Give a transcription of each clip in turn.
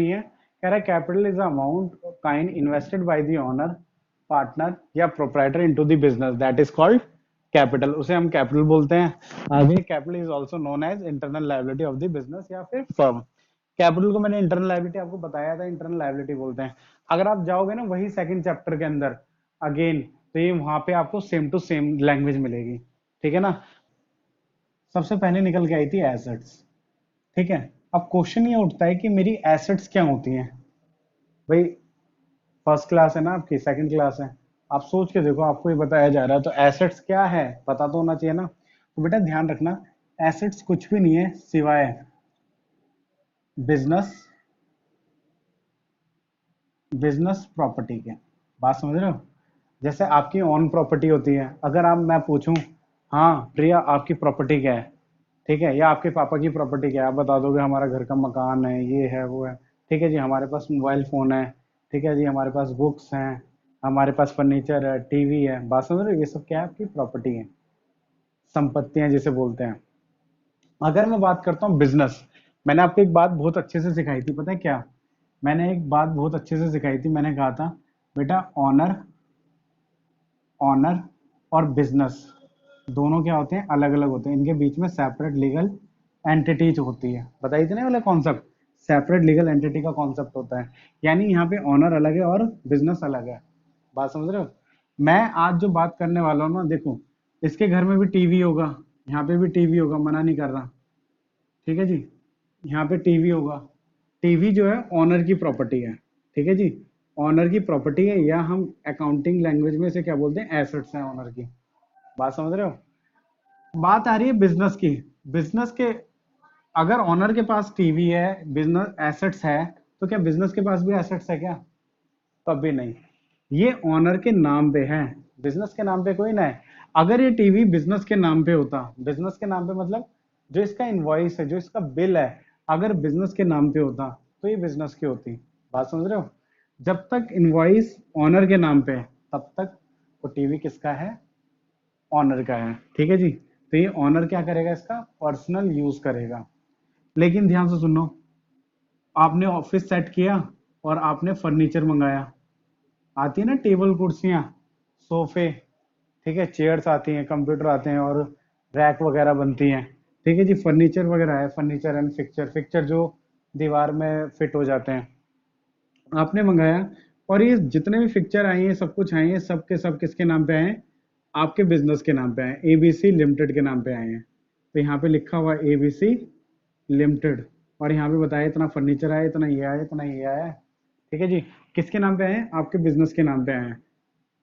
नहीं है, कह रहा है capital is amount kind invested by the owner, partner या proprietor into the business, that is called capital, उसे हम कैपिटल बोलते हैं। आगे capital is also known as internal liability of the business या फिर फर्म। कैपिटल को मैंने इंटरनल लायबिलिटी आपको बताया था, इंटरनल लायबिलिटी बोलते हैं। अगर आप जाओगे ना वही सेकंड चैप्टर के अंदर अगेन, तो ये वहां पे आपको सेम टू सेम लैंग्वेज मिलेगी, ठीक है ना। सबसे पहले निकल के आई थी एसेट्स, ठीक है। अब क्वेश्चन ये उठता है कि मेरी एसेट्स क्या होती हैं भाई। फर्स्ट क्लास है ना आपकी, सेकंड क्लास है, आप सोच के देखो, आपको ये बताया जा रहा है तो एसेट्स क्या है पता तो होना चाहिए ना। तो बेटा ध्यान रखना, एसेट्स कुछ भी नहीं है सिवाय बिजनेस, बिजनेस प्रॉपर्टी के। बात समझ रहे हो। जैसे आपकी ओन प्रॉपर्टी होती है, अगर आप मैं पूछूं, हाँ प्रिया आपकी प्रॉपर्टी क्या है, ठीक है, या आपके पापा की प्रॉपर्टी क्या है, आप बता दोगे हमारा घर का मकान है, ये है वो है, ठीक है जी, हमारे पास मोबाइल फोन है, ठीक है जी, हमारे पास बुक्स हैं, हमारे पास फर्नीचर है, टीवी है। बात समझ रहे हो, ये सब क्या है आपकी प्रॉपर्टी है, संपत्तियां जिसे बोलते हैं। अगर मैं बात करता हूँ बिजनेस, मैंने आपको एक बात बहुत अच्छे से सिखाई थी, पता है क्या, मैंने एक बात बहुत अच्छे से सिखाई थी, मैंने कहा था बेटा ऑनर, ऑनर और बिजनेस दोनों क्या होते हैं, अलग अलग होते हैं, इनके बीच में सेपरेट लीगल एंटिटीज होती है। बताई थी ना वाला कॉन्सेप्ट, सेपरेट लीगल एंटिटी का कॉन्सेप्ट होता है, यानी यहाँ पे ऑनर अलग है और बिजनेस अलग है। बात समझ रहे हो। मैं आज जो बात करने वाला हूँ ना, देखो इसके घर में भी टीवी होगा, यहाँ पे भी टीवी होगा, मना नहीं कर रहा, ठीक है जी, यहाँ पे टीवी होगा। टीवी जो है ऑनर की प्रॉपर्टी है, ठीक है जी, ऑनर की प्रॉपर्टी है, या हम अकाउंटिंग लैंग्वेज में इसे क्या बोलते हैं, एसेट्स हैं ऑनर की। बात समझ रहे हो। बात आ रही है बिजनेस की। बिजनेस के, अगर ऑनर के पास टीवी है, बिजनेस एसेट्स है, तो क्या बिजनेस के पास भी एसेट्स है क्या, कभी नहीं। ये ऑनर के नाम पे है, बिजनेस के नाम पे कोई ना है। अगर ये टीवी बिजनेस के नाम पे होता, बिजनेस के नाम पे मतलब जो इसका इनवॉइस है, जो इसका बिल है, अगर बिजनेस के नाम पे होता तो ये बिजनेस की होती। बात समझ रहे हो। जब तक इनवॉइस ऑनर के नाम पे है तब तक वो टीवी किसका है, ऑनर का है, ठीक है जी। तो ये ऑनर क्या करेगा, इसका पर्सनल यूज करेगा। लेकिन ध्यान से सुनो, आपने ऑफिस सेट किया और आपने फर्नीचर मंगाया, आती है ना टेबल कुर्सियां, सोफे, ठीक है, चेयर्स आती हैं, कंप्यूटर आते हैं और रैक वगैरह बनती हैं, ठीक है जी, फर्नीचर वगैरह है, फर्नीचर एंड फिक्चर, फिक्चर जो दीवार में फिट हो जाते हैं, आपने मंगाया। और ये जितने भी फिक्चर आए हैं, सब कुछ आए हैं, सब के सब किसके नाम पे आए हैं, आपके बिजनेस के नाम पे आए हैं, एबीसी लिमिटेड के नाम पे आए हैं। तो यहाँ पे लिखा हुआ एबीसी लिमिटेड, और यहाँ पे बताया इतना फर्नीचर आया, इतना ये आया, इतना ये आया, ठीक है जी। किसके नाम पे आए हैं, आपके बिजनेस के नाम पे आए हैं।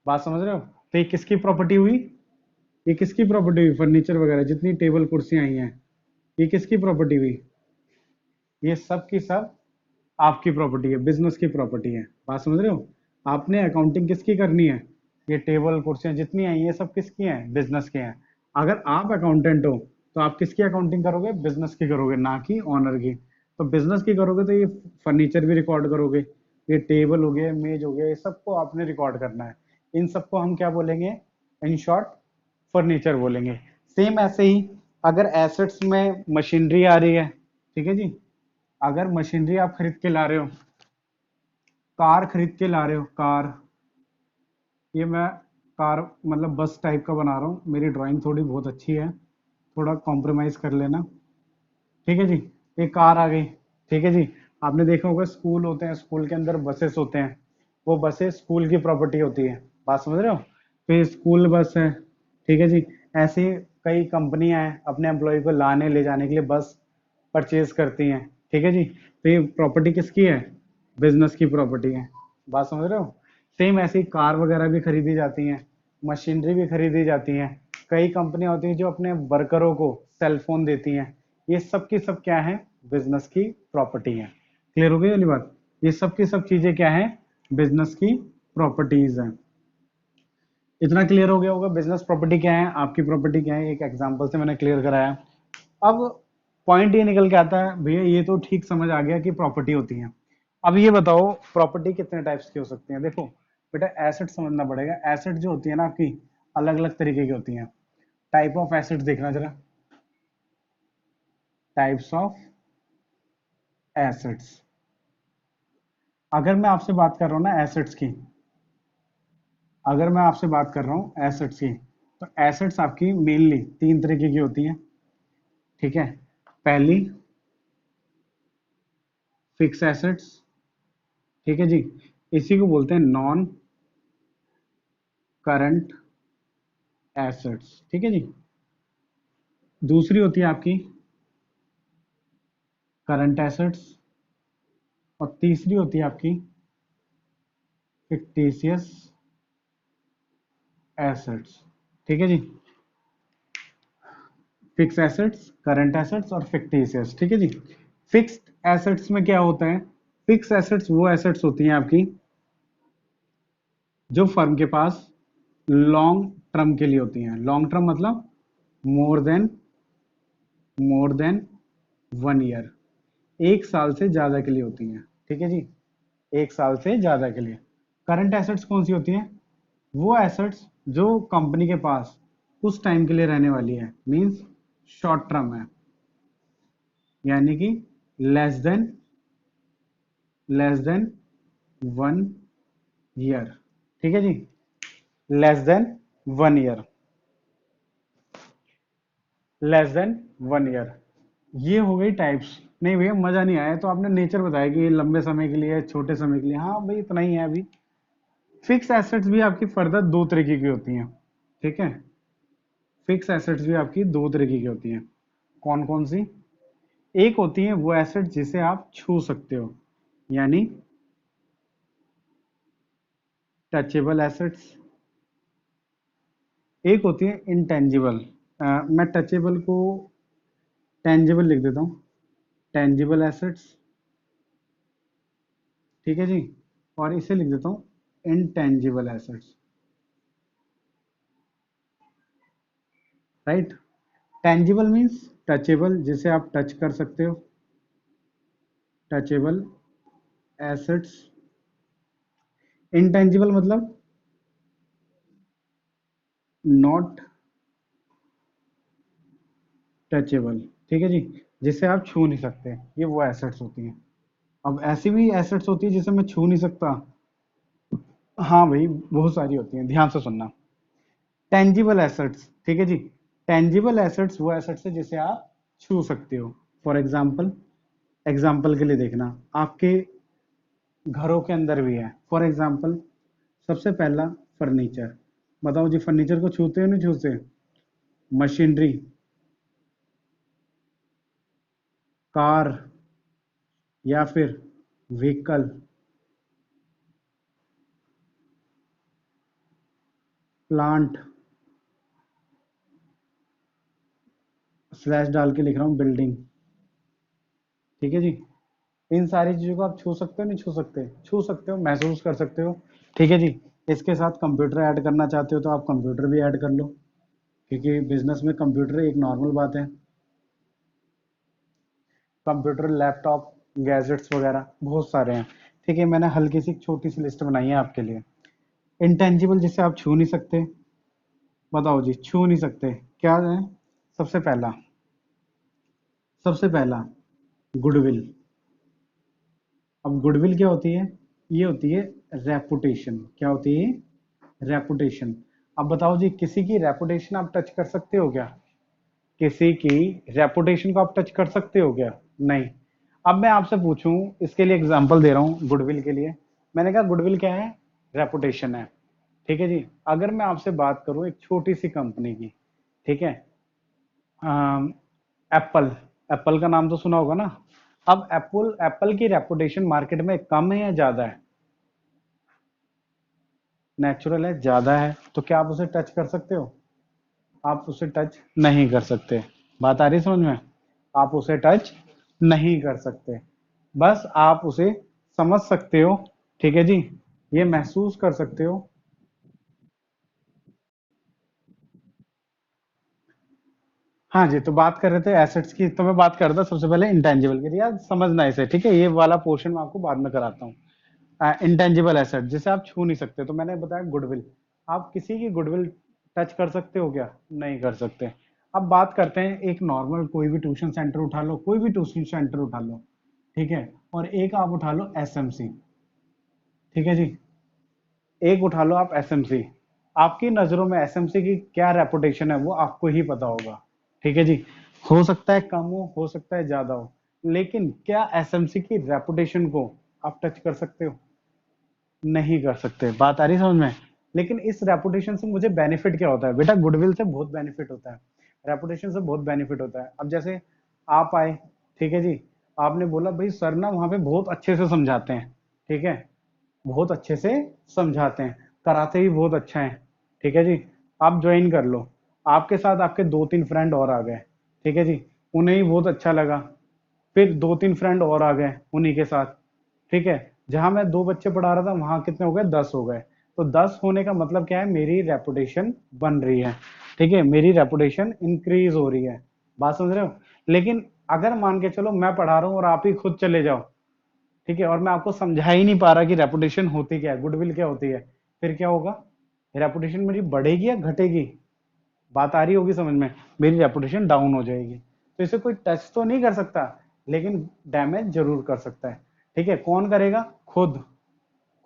बात समझ रहे हो। तो ये किसकी प्रॉपर्टी हुई, ये किसकी प्रॉपर्टी हुई, फर्नीचर वगैरह जितनी टेबल कुर्सियां आई हैं, ये किसकी प्रॉपर्टी हुई, ये सब की सब आपकी प्रॉपर्टी है, बिजनेस की प्रॉपर्टी है। बात समझ रहे हो। आपने अकाउंटिंग किसकी करनी है, ये टेबल कुर्सियां जितनी आई हैं सब किसकी हैं, बिजनेस के हैं। अगर आप अकाउंटेंट हो तो आप किसकी अकाउंटिंग करोगे, बिजनेस की करोगे, ना कि ऑनर की। तो बिजनेस की करोगे तो ये फर्नीचर भी रिकॉर्ड करोगे, ये टेबल हो गया, मेज हो गया, ये सबको आपने रिकॉर्ड करना है। इन सबको हम क्या बोलेंगे, इन शॉर्ट फर्नीचर बोलेंगे। सेम ऐसे ही अगर एसेट्स में मशीनरी आ रही है, ठीक है जी, अगर मशीनरी आप खरीद के ला रहे हो, कार खरीद के ला रहे हो, कार, ये मैं कार मतलब बस टाइप का बना रहा हूँ, मेरी ड्राइंग थोड़ी बहुत अच्छी है, थोड़ा कॉम्प्रोमाइज कर लेना, ठीक है जी। एक कार आ गई, ठीक है जी। आपने देखा होगा स्कूल होते हैं, स्कूल के अंदर बसेस होते हैं, वो बसेस स्कूल की प्रॉपर्टी होती है। बात समझ रहे हो। तो ये स्कूल बस है, ठीक है जी। ऐसी कई कंपनियां हैं अपने एम्प्लॉय को लाने ले जाने के लिए बस परचेज करती हैं, ठीक है जी। तो ये प्रॉपर्टी किसकी है, बिजनेस की प्रॉपर्टी है। बात समझ रहे हो। सेम ऐसी ही कार वगैरह भी खरीदी जाती हैं, मशीनरी भी खरीदी जाती हैं। कई कंपनियां होती हैं जो अपने वर्करों को सेल फोन देती हैं, ये सब की सब क्या है, बिजनेस की प्रॉपर्टी है। क्लियर हो गई वाली बात। ये सब की सब चीजें क्या है, बिजनेस की प्रॉपर्टीज हैं। इतना क्लियर हो गया होगा, बिजनेस प्रॉपर्टी क्या है, आपकी प्रॉपर्टी क्या है, एक एग्जांपल से मैंने क्लियर कराया। अब पॉइंट ये निकल के आता है भैया, ये तो ठीक समझ आ गया कि प्रॉपर्टी होती है। अब ये बताओ प्रॉपर्टी कितने टाइप्स की हो सकती है। देखो बेटा एसेट समझना पड़ेगा, एसेट जो होती है ना आपकी, अलग अलग तरीके की होती हैं। टाइप ऑफ एसेट देखना जरा, टाइप्स ऑफ एसेट्स, अगर मैं आपसे बात कर रहा हूँ ना एसेट्स की, अगर मैं आपसे बात कर रहा हूँ एसेट्स की, तो एसेट्स आपकी मेनली तीन तरीके की होती हैं, ठीक है। पहली फिक्स एसेट्स, ठीक है जी, इसी को बोलते हैं नॉन करंट एसेट्स, ठीक है जी। दूसरी होती है आपकी करंट एसेट्स, और तीसरी होती है आपकी फिक्टिशियस एसेट्स, ठीक है जी। फिक्स एसेट्स, करंट एसेट्स और फिक्टिशियस, ठीक है जी। फिक्स्ड एसेट्स में क्या होता है? फिक्स एसेट्स वो एसेट्स होती हैं आपकी जो फर्म के पास लॉन्ग टर्म के लिए होती हैं। लॉन्ग टर्म मतलब more than more than 1 year, एक साल से ज्यादा के लिए होती हैं, ठीक है जी, एक साल से ज्यादा के लिए। करंट एसेट्स कौन सी होती हैं? वो एसेट्स जो कंपनी के पास उस टाइम के लिए रहने वाली है, मींस शॉर्ट टर्म है, यानी कि less than less than 1 year, ठीक है जी, less than 1 year, less than 1 year. ये हो गई टाइप्स। नहीं भैया मजा नहीं आया, तो आपने नेचर बताया कि ये लंबे समय के लिए, छोटे समय के लिए, हाँ भाई इतना ही है अभी। फिक्स एसेट्स भी आपकी फर्दर दो तरीके की होती हैं, ठीक है। फिक्स एसेट्स भी आपकी दो तरीके की होती हैं। कौन कौन सी? एक होती है वो एसेट जिसे आप छू सकते हो, यानी टचेबल एसेट्स। एक होती है इंटेंजिबल, मैं टचेबल को टेंजिबल लिख देता हूँ, टेंजिबल एसेट्स, ठीक है जी। और इसे लिख देता हूँ intangible assets, right. Tangible means touchable, जिसे आप टच कर सकते हो, टचेबल एसेट्स। इंटेंजिबल मतलब नॉट टचेबल, ठीक है जी, जिसे आप छू नहीं सकते, ये वो एसेट्स होती हैं। अब ऐसी भी एसेट्स होती है जिसे मैं छू नहीं सकता, हाँ भाई बहुत सारी होती हैं, ध्यान से सुनना। टेंजिबल एसेट्स, ठीक है जी, टेंजिबल एसेट्स वो एसेट्स है जिसे आप छू सकते हो। फॉर एग्जाम्पल, एग्जाम्पल के लिए देखना, आपके घरों के अंदर भी है। फॉर एग्जाम्पल, सबसे पहला फर्नीचर, बताओ जी फर्नीचर को छूते हो नहीं छूते? मशीनरी, कार, या फिर व्हीकल, प्लांट, स्लैश डाल के लिख रहा हूँ बिल्डिंग, ठीक है जी। इन सारी चीजों को आप छू सकते हो नहीं छू सकते? छू सकते हो, महसूस कर सकते हो, ठीक है जी। इसके साथ कंप्यूटर ऐड करना चाहते हो तो आप कंप्यूटर भी ऐड कर लो, क्योंकि बिजनेस में कंप्यूटर एक नॉर्मल बात है। कंप्यूटर, लैपटॉप, गैजेट्स वगैरह बहुत सारे हैं, ठीक है। मैंने हल्की सी छोटी सी लिस्ट बनाई है आपके लिए। इंटेंजिबल जिसे आप छू नहीं सकते, बताओ जी छू नहीं सकते क्या है? सबसे पहला, सबसे पहला गुडविल। अब गुडविल क्या होती है? ये होती है रेपुटेशन। क्या होती है? रेपुटेशन। अब बताओ जी किसी की रेपुटेशन आप टच कर सकते हो क्या? किसी की रेपुटेशन को आप टच कर सकते हो क्या? नहीं। अब मैं आपसे पूछूं, इसके लिए एग्जांपल दे रहा हूं गुडविल के लिए। मैंने कहा गुडविल क्या है? रेपुटेशन है, ठीक है जी। अगर मैं आपसे बात करूं एक छोटी सी कंपनी की, ठीक है, एप्पल, एप्पल का नाम तो सुना होगा ना। अब एप्पल एप्पल की रेपुटेशन मार्केट में कम है या ज्यादा है? नेचुरल है, ज्यादा है, तो क्या आप उसे टच कर सकते हो? आप उसे टच नहीं कर सकते। बात आ रही है समझ में? आप उसे टच नहीं कर सकते, बस आप उसे समझ सकते हो, ठीक है जी, ये महसूस कर सकते हो। हाँ जी, तो बात कर रहे थे एसेट्स की, तो मैं बात कर रहा था सबसे पहले इंटेंजिबल की, यार समझना इसे, ठीक है, ये वाला पोर्शन मैं आपको बाद में कराता हूँ। इंटेंजिबल एसेट जिसे आप छू नहीं सकते, तो मैंने बताया गुडविल। आप किसी की गुडविल टच कर सकते हो क्या? नहीं कर सकते। अब बात करते हैं एक नॉर्मल कोई भी ट्यूशन सेंटर उठा लो, कोई भी ट्यूशन सेंटर उठा लो, ठीक है, और एक आप उठा लो एसएमसी, ठीक है जी। एक उठा लो आप एसएमसी, आपकी नजरों में एसएमसी की क्या रेपुटेशन है वो आपको ही पता होगा। ठीक है जी। हो सकता है कम हो सकता है ज्यादा हो, लेकिन क्या एसएमसी की रेपुटेशन को आप टच कर सकते हो? नहीं कर सकते। बात आ रही समझ में? लेकिन इस रेपुटेशन से मुझे बेनिफिट क्या होता है बेटा? गुडविल से बहुत बेनिफिट होता है, रेपुटेशन से बहुत बेनिफिट होता है। अब जैसे आप आए, ठीक है जी, आपने बोला भाई सर ना वहाँ पे बहुत अच्छे से समझाते हैं, ठीक है, बहुत अच्छे से समझाते हैं, कराते भी बहुत अच्छा है, ठीक है जी, आप ज्वाइन कर लो। आपके साथ आपके दो तीन फ्रेंड और आ गए, ठीक है जी, उन्हें ही बहुत अच्छा लगा, फिर दो तीन फ्रेंड और आ गए उन्हीं के साथ, ठीक है, जहां मैं दो बच्चे पढ़ा रहा था वहां कितने हो गए? 10 हो गए। तो 10 होने का मतलब क्या है? मेरी रेपुटेशन बन रही है, ठीक है, मेरी रेपुटेशन इंक्रीज हो रही है। बात समझ रहे हो? लेकिन अगर मान के चलो मैं पढ़ा रहा हूँ और आप ही खुद चले जाओ, ठीक है, और मैं आपको समझा ही नहीं पा रहा कि रेपुटेशन होती क्या है, गुडविल क्या होती है, फिर क्या होगा? रेपुटेशन मेरी बढ़ेगी या घटेगी? बात आ रही होगी समझ में? मेरी रेपुटेशन डाउन हो जाएगी। तो इसे कोई टच तो नहीं कर सकता, लेकिन डैमेज जरूर कर सकता है। ठीक है, कौन करेगा? खुद।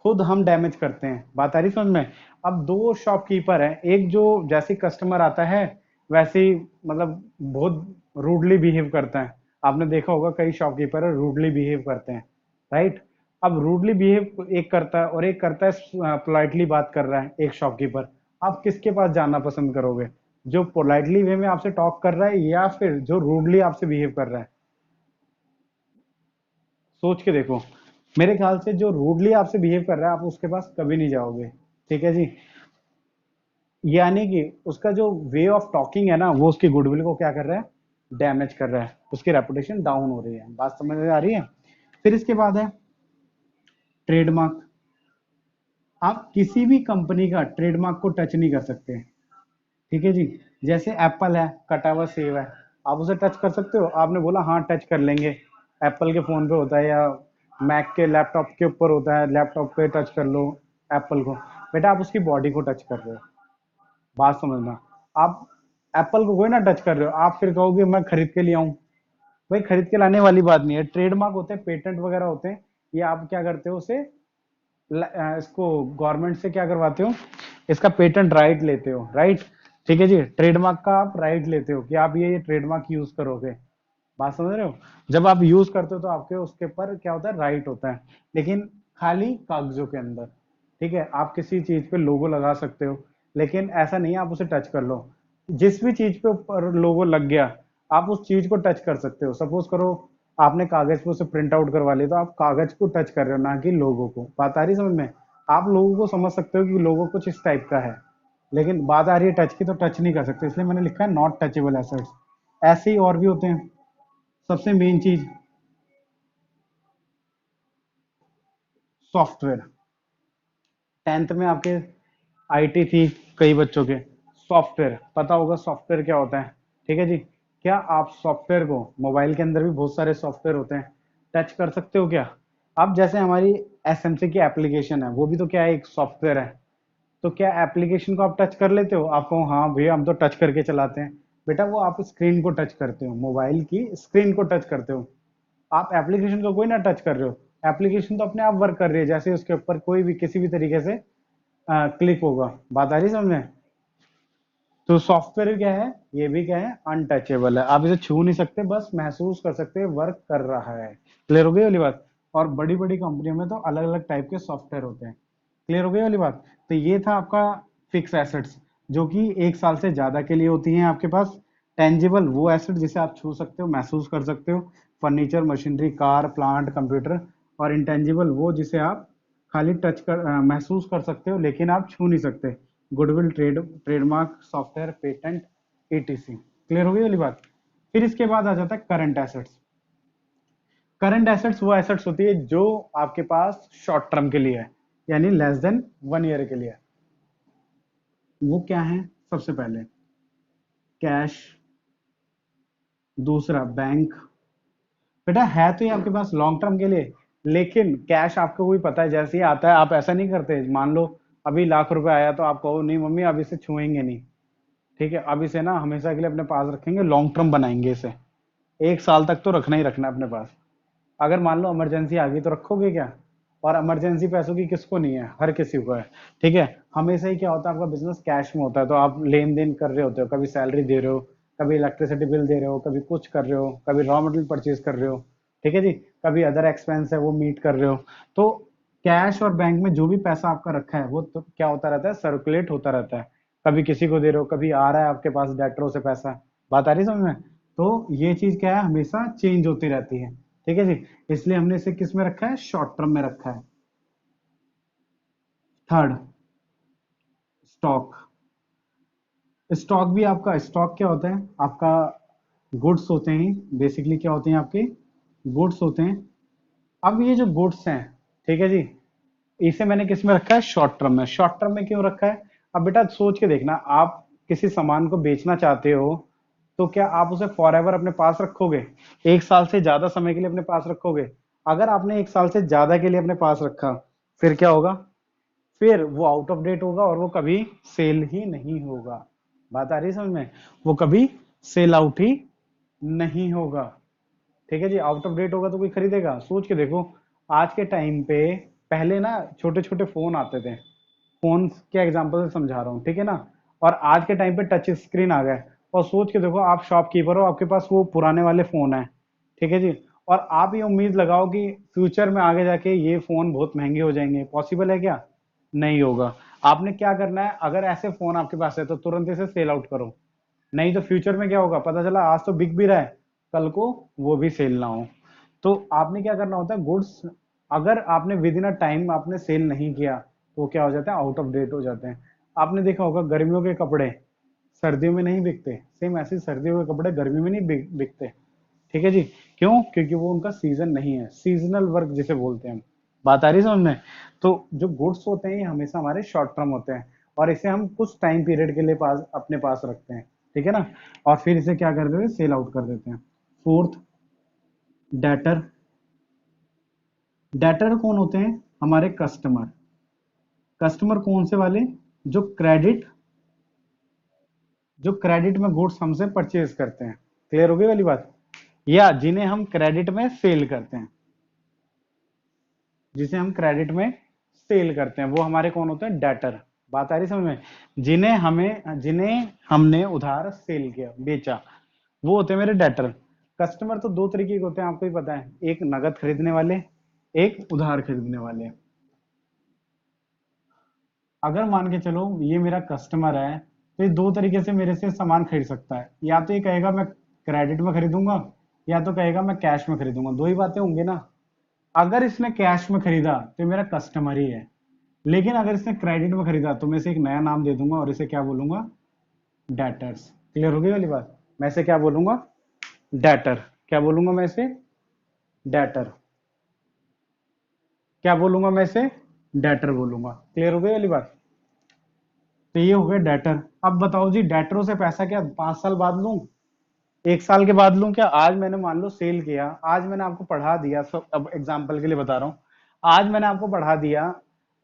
खुद हम डैमेज करते हैं। बात आ रही समझ में? अब दो शॉपकीपर है, एक जो जैसे कस्टमर आता है वैसे ही मतलब बहुत रूडली बिहेव करता है। आपने देखा होगा कई शॉपकीपर रूडली बिहेव करते हैं, राइट? अब रूडली बिहेव एक करता है और एक करता है पोलाइटली बात कर रहा है, एक शॉपकीपर। आप किसके पास जाना पसंद करोगे? जो पोलाइटली वे में आपसे टॉक कर रहा है या फिर जो रूडली आपसे बिहेव कर रहा है? सोच के देखो। मेरे ख्याल से जो रूडली आपसे बिहेव कर रहा है आप उसके पास कभी नहीं जाओगे। ठीक है जी। यानी कि उसका जो वे ऑफ टॉकिंग है ना वो उसकी गुडविल को क्या कर रहा है? डैमेज कर रहा है, उसकी रेपुटेशन डाउन हो रही है। बात समझ में आ रही है? फिर इसके बाद है ट्रेडमार्क। आप किसी भी कंपनी का ट्रेडमार्क को टच नहीं कर सकते। ठीक है जी। जैसे एप्पल है, कटा हुआ सेव है, आप उसे टच कर सकते हो? आपने बोला हाँ टच कर लेंगे। एप्पल के फोन पे होता है या मैक के लैपटॉप के ऊपर होता है, लैपटॉप पे टच कर लो एप्पल को। बेटा आप उसकी बॉडी को टच कर रहे हो। बात समझना। आप एप्पल को कोई ना टच कर रहे हो, आप फिर कहोगे मैं खरीद के लिए आऊं। भाई खरीद के लाने वाली बात नहीं है। ट्रेडमार्क होते हैं, पेटेंट वगैरह होते हैं, ये आप क्या करते हो उसे इसको गवर्नमेंट से क्या करवाते हो? इसका पेटेंट राइट लेते हो, राइट? ठीक है जी। ट्रेडमार्क का आप राइट लेते हो कि आप ये ट्रेडमार्क यूज करोगे। बात समझ रहे हो? जब आप यूज करते हो तो आपके उसके ऊपर क्या होता है? राइट होता है, लेकिन खाली कागजों के अंदर। ठीक है, आप किसी चीज पे लोगो लगा सकते हो, लेकिन ऐसा नहीं है आप उसे टच कर लो। जिस भी चीज पे ऊपर लोगो लग गया आप उस चीज को टच कर सकते हो। सपोज करो आपने कागज पे उसे प्रिंट आउट करवा लिया तो आप कागज को टच कर रहे हो, ना कि लोगो को। बात आ रही समझ में? आप लोगों को समझ सकते हो कि लोगो कुछ इस टाइप का है, लेकिन बात आ रही है टच की तो टच नहीं कर सकते, इसलिए मैंने लिखा है नॉट टचेबल एसेट्स। ऐसे ही और भी होते हैं। सबसे मेन चीज सॉफ्टवेयर। टेंथ में आपके आईटी थी कई बच्चों के। सॉफ्टवेयर पता होगा सॉफ्टवेयर क्या होता है? ठीक है जी। क्या आप सॉफ्टवेयर को, मोबाइल के अंदर भी बहुत सारे सॉफ्टवेयर होते हैं, टच कर सकते हो क्या? अब जैसे हमारी एसएमसी की एप्लीकेशन है वो भी तो क्या है? एक सॉफ्टवेयर है। तो क्या एप्लीकेशन को आप टच कर लेते हो? आप कहो हाँ भैया हम तो टच करके चलाते हैं। बेटा वो आप स्क्रीन को टच करते हो, मोबाइल की स्क्रीन को टच करते हो। आप एप्लीकेशन को कोई ना टच कर रहे हो। एप्लीकेशन तो अपने आप वर्क कर रही है, जैसे उसके ऊपर कोई भी किसी भी तरीके से क्लिक होगा। बात आ रही समझ में? तो सॉफ्टवेयर क्या है? ये भी क्या है? अनटचेबल है। आप इसे छू नहीं सकते, बस महसूस कर सकते हैं वर्क कर रहा है। क्लियर हो गई वाली बात? और बड़ी बड़ी कंपनियों में तो अलग अलग टाइप के सॉफ्टवेयर होते हैं। क्लियर हो गई वाली बात? तो ये था आपका फिक्स एसेट्स, जो कि एक साल से ज्यादा के लिए होती हैं आपके पास। टेंजिबल वो एसेट जिसे आप छू सकते हो, महसूस कर सकते हो, furniture, machinery, car, plant, computer. और इंटेंजिबल वो जिसे आप खाली टच कर महसूस कर सकते हो लेकिन आप छू नहीं सकते। Goodwill, trademark, software, patent, etc. Clear हो गई वाली बात? फिर इसके बाद आ जाता है करंट एसेट्स। करंट एसेट्स वो एसेट्स होती है जो आपके पास शॉर्ट टर्म के लिए है, यानी लेस देन 1 ईयर के लिए है। वो क्या है? सबसे पहले कैश, दूसरा बैंक। बेटा है तो ये आपके पास लॉन्ग टर्म के लिए, लेकिन कैश आपको भी पता है जैसे ही आता है आप ऐसा नहीं करते। मान लो अभी लाख रुपए आया तो आप कहो नहीं मम्मी अब इसे छुएंगे नहीं। ठीक है, अब इसे ना हमेशा के लिए अपने पास रखेंगे, लॉन्ग टर्म बनाएंगे इसे। 1 साल तक तो रखना ही रखना है अपने पास। अगर मान लो इमरजेंसी आ गई तो रखोगे क्या? और इमरजेंसी पैसों की किसको नहीं है, हर किसी को है। ठीक है, हमेशा ही क्या होता है, आपका बिजनेस कैश में होता है, तो आप लेन देन कर रहे होते हो, कभी सैलरी दे रहे हो, कभी इलेक्ट्रिसिटी बिल दे रहे हो, कभी कुछ कर रहे हो, कभी रॉ मटेरियल परचेज कर रहे हो। ठीक है जी, कभी अदर एक्सपेंस है वो मीट कर रहे हो। तो कैश और बैंक में जो भी पैसा आपका रखा है वो तो क्या होता रहता है, सर्कुलेट होता रहता है। कभी किसी को दे रहे हो, कभी आ रहा है आपके पास डेटरों से पैसा। बात आ रही समझ में? तो ये चीज क्या है, हमेशा चेंज होती रहती है। ठीक है जी, इसलिए हमने इसे किस में रखा है, शॉर्ट टर्म में रखा है। Third, stock. स्टॉक भी आपका, स्टॉक क्या होता है आपका, गुड्स होते हैं बेसिकली, क्या होते हैं आपके, गुड्स होते हैं। अब ये जो गुड्स हैं, ठीक है जी, इसे मैंने किस में रखा है, शॉर्ट टर्म में। शॉर्ट टर्म में क्यों रखा है? अब बेटा सोच के देखना, आप किसी सामान को बेचना चाहते हो, तो क्या आप उसे फॉर एवर अपने पास रखोगे, एक साल से ज्यादा समय के लिए अपने पास रखोगे? अगर आपने एक साल से ज्यादा के लिए अपने पास रखा, फिर क्या होगा, फिर वो आउट ऑफ डेट होगा और वो कभी सेल ही नहीं होगा। बात आ रही है समझ में? वो कभी सेल आउट ही नहीं होगा। ठीक है जी, आउट ऑफ डेट होगा तो कोई खरीदेगा? सोच के देखो, आज के टाइम पे, पहले ना छोटे छोटे फोन आते थे, फोन के एग्जांपल से समझा रहा हूँ, ठीक है ना, और आज के टाइम पे टच स्क्रीन आ गए। और सोच के देखो, आप शॉपकीपर हो, आपके पास वो पुराने वाले फोन है, ठीक है जी, और आप ये उम्मीद लगाओ कि फ्यूचर में आगे जाके ये फोन बहुत महंगे हो जाएंगे, पॉसिबल है क्या? नहीं होगा। आपने क्या करना है, अगर ऐसे फोन आपके पास है तो तुरंत इसे सेल आउट करो, नहीं तो फ्यूचर में क्या होगा पता चला, आज तो बिक भी रहा है, कल को वो भी सेल ना हो। तो आपने क्या करना होता है, गुड्स अगर आपने विद इन अ टाइम आपने सेल नहीं किया, तो क्या हो जाता है, आउट ऑफ डेट हो जाते हैं। आपने देखा होगा गर्मियों के कपड़े सर्दियों में नहीं बिकते, सेम ऐसे ही सर्दियों के कपड़े गर्मी में नहीं बिकते। ठीक है जी, क्यों? क्योंकि वो उनका सीजन नहीं है, सीजनल वर्क जिसे बोलते हैं हम। बात आ रही है समझ में? तो जो गुड्स होते हैं ये हमेशा हमारे शॉर्ट टर्म होते हैं, और इसे हम कुछ टाइम पीरियड के लिए पास अपने पास रखते हैं। ठीक है ना, और फिर इसे क्या कर देते हैं, सेल आउट कर देते हैं। Fourth, debtor. डेटर कौन होते हैं? हमारे कस्टमर। कस्टमर कौन से वाले? जो क्रेडिट, जो क्रेडिट में गुड्स हमसे परचेज करते हैं। क्लियर हो गई वाली बात? या जिन्हें हम क्रेडिट में सेल करते हैं, जिसे हम क्रेडिट में सेल करते हैं, वो हमारे कौन होते हैं, डेटर। बात आ रही समझ में? जिन्हें हमने उधार सेल किया, बेचा, वो होते हैं मेरे डेटर। कस्टमर तो दो तरीके के होते हैं, आपको ही पता है, एक नगद खरीदने वाले, एक उधार खरीदने वाले। अगर मान के चलो ये मेरा कस्टमर है, तो ये दो तरीके से मेरे से सामान खरीद सकता है, या तो ये कहेगा मैं क्रेडिट में खरीदूंगा, या तो कहेगा मैं कैश में खरीदूंगा, दो ही बातें होंगी ना। अगर इसने कैश में खरीदा तो ये मेरा कस्टमर ही है, लेकिन अगर इसने क्रेडिट में खरीदा तो मैं इसे एक नया नाम दे दूंगा और इसे क्या बोलूंगा, डेटर्स। क्लियर हो गई वाली बात? मैं इसे क्या बोलूंगा, डेटर। क्या बोलूंगा मैं इसे, डेटर। क्या बोलूंगा मैं इसे, डेटर बोलूंगा। क्लियर हो गई वाली बात? तो ये हो गया डेटर। अब बताओ जी, डेटरों से पैसा क्या 5 साल बाद लूं, एक साल के बाद लूं क्या? आज मैंने मान लो सेल किया, आज मैंने आपको पढ़ा दिया, सब अब एग्जांपल के लिए बता रहा हूँ, आज मैंने आपको पढ़ा दिया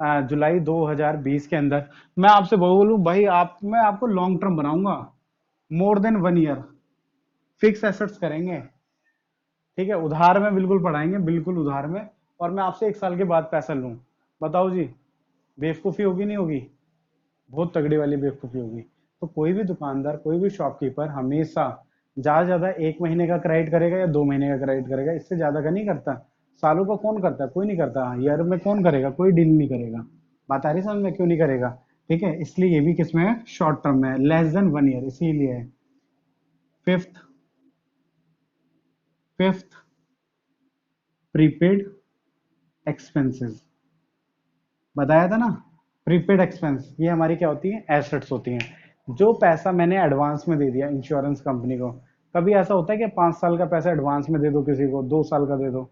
जुलाई 2020 के अंदर, मैं आपसे बोलूं भाई आप, मैं आपको लॉन्ग टर्म बनाऊंगा, more than 1 year, fix assets करेंगे, ठीक है, उधार में बिल्कुल पढ़ाएंगे, बिल्कुल उधार में, और मैं आपसे एक साल के बाद पैसा लूं। बताओ जी, बेवकूफी होगी नहीं होगी? बहुत तगड़ी वाली बेवकूफी होगी। तो कोई भी दुकानदार, कोई भी शॉपकीपर हमेशा ज्यादा से ज्यादा 1 महीने का क्रेडिट करेगा या 2 महीने का क्रेडिट करेगा, इससे ज्यादा का नहीं करता। सालों का कौन करता है? कोई नहीं करता। ईयर में कौन करेगा? कोई डील नहीं करेगा। बात आ रही समझ में, क्यों नहीं करेगा? ठीक है, इसलिए ये भी किसमें है, शॉर्ट टर्म में है, लेस देन 1 ईयर, इसीलिए है। Fifth, fifth, prepaid expenses. बताया था ना, प्रीपेड एक्सपेंस ये हमारी क्या होती है, एसेट्स होती हैं। जो पैसा मैंने एडवांस में दे दिया इंश्योरेंस कंपनी को, कभी ऐसा होता है कि 5 साल का पैसा एडवांस में दे दो किसी को, 2 साल का दे दो,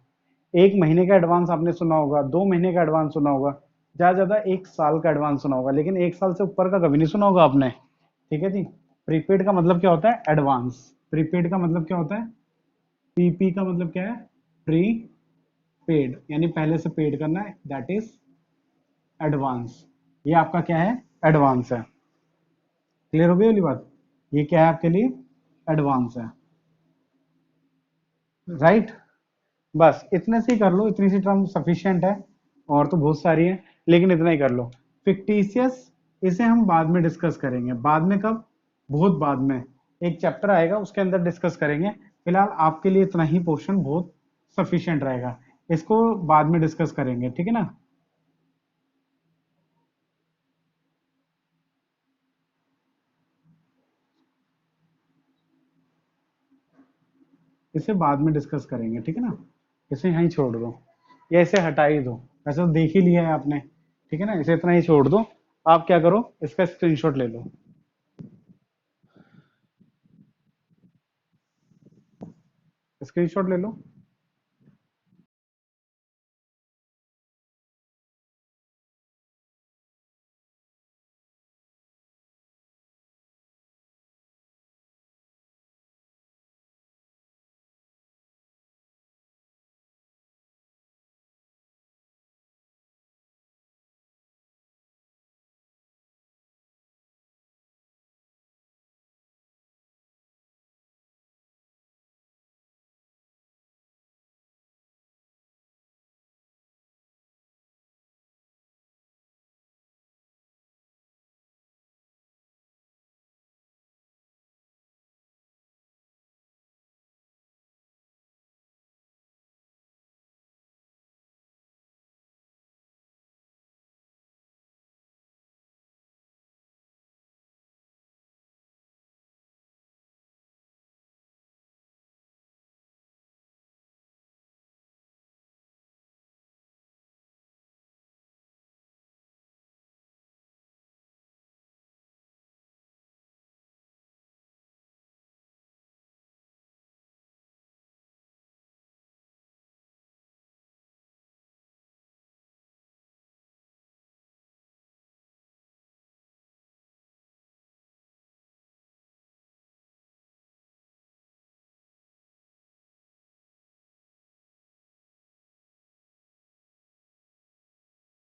1 महीने का एडवांस आपने सुना होगा, 2 महीने का एडवांस सुना होगा, ज्यादा ज्यादा 1 साल का एडवांस सुना होगा, लेकिन 1 साल से ऊपर का कभी नहीं सुना होगा आपने। ठीक है जी, प्रीपेड का मतलब क्या होता है, एडवांस। प्रीपेड का मतलब क्या होता है, पीपी का मतलब क्या है, प्री पेड, यानी पहले से पेड करना है, दैट इज एडवांस। ये आपका क्या है, एडवांस है। क्लियर हो गई वाली बात? ये क्या है आपके लिए, एडवांस है, राइट? बस इतने से ही कर लो, इतनी सी टर्म सफिशिएंट है। और तो बहुत सारी है, लेकिन इतना ही कर लो। फिक्टिशियस, इसे हम बाद में डिस्कस करेंगे। बाद में कब? बहुत बाद में, एक चैप्टर आएगा उसके अंदर डिस्कस करेंगे। फिलहाल आपके लिए इतना ही पोर्शन बहुत सफिशिएंट रहेगा। इसको बाद में डिस्कस करेंगे, ठीक है ना? इसे बाद में डिस्कस करेंगे, ठीक है ना? इसे यहीं छोड़ दो, या इसे हटा ही दो। वैसे तो देख ही लिया है आपने, ठीक है ना? इसे इतना ही छोड़ दो। आप क्या करो, इसका स्क्रीनशॉट ले लो। स्क्रीनशॉट ले लो।